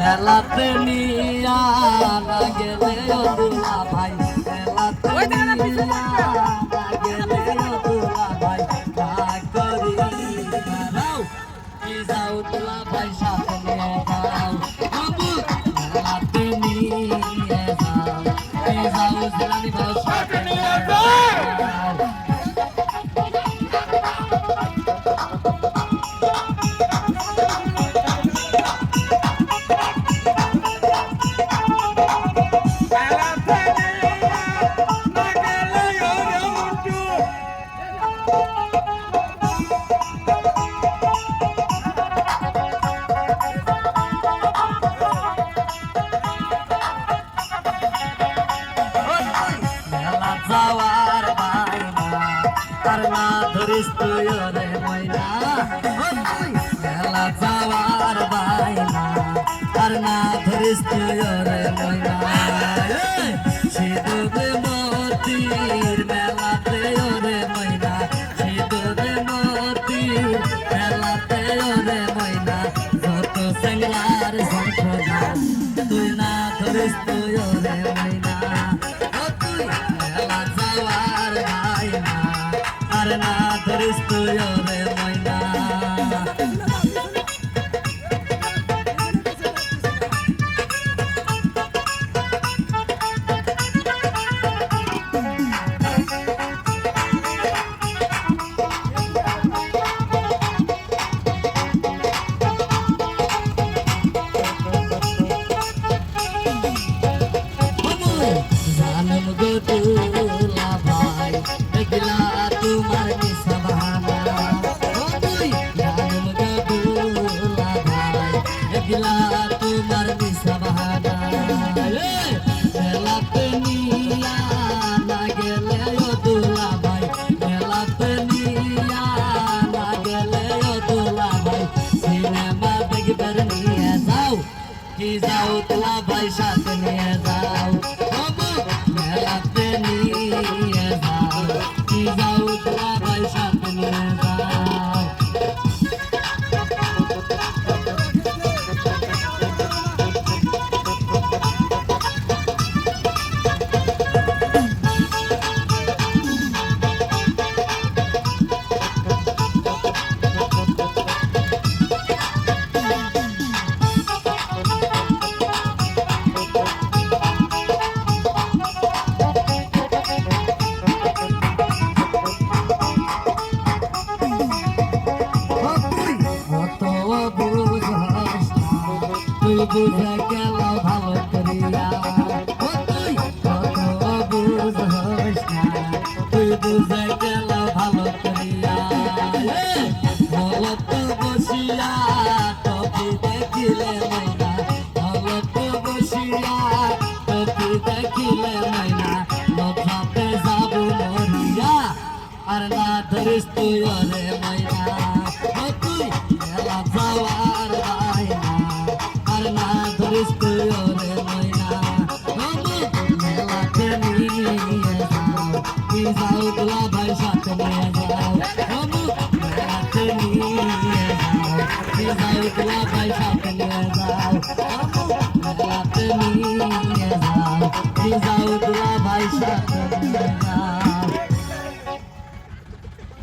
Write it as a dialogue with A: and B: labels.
A: মেলাতে নিয়া না গেলে দুলা ভাই মেলাতে নিয়া না গেলে দুলা ভাই ভাগ করি দাও কি যাও দুলা ভাই সাথে নিয়ে যাও বাবু মেলাতে নিয়ে যাও কি যাও জিলানি ভাই সাথে নিয়ে যাও যাওয়ার বাইনা তার না ধরিস তুই রে ময়না মেলা যাওয়ার বাইনা তার না ধরিস তুই রে ময়না সিঁদুরে মতির মেলাতে রে ময়না সিঁদুরে মতির মেলাতে রে ময়না যত সেংলার যন্ত্রণা তুই না ধরিস তুই রে ময়না না ধরিস তুই রে ময়না জানম গো দুলা ভাই এগলা তোমার নিশা বাহানা ও তুই জানম গো দুলা ভাই এগলা তোমার নিশা বাহানা মেলাতে নিয়া না গেলে ও দুলা ভাই মেলাতে নিয়া না গেলে ও দুলা ভাই সিনেমা দেখবার নিয়ে যাও কি যাও দুলা ভাই সাথে নিয়ে যাও মেলাতে নিয়ে যাও কি যাও দুলা ভাই সাথে নিয়ে যাও তুই বুঝে গেল ভালো করিয়া তুই কত বুঝ না তুই বুঝে গেল ভালো করিয়া হলত বসিয়া টপি দেখিলে ময়না হলত বসিয়া টপি দেখিলে ময়না লখাতে যাব মরিয়া আর না ধরিস তুই রে ময়না তুই মেলা যাওয়ার বাইনা আর না ধরিস তুই রে ময়না মেলাতে নিয়ে যাও কি যাও দুলা ভাই সাথে নিয়ে যাও মেলাতে নিয়ে যাও কি যাও দুলা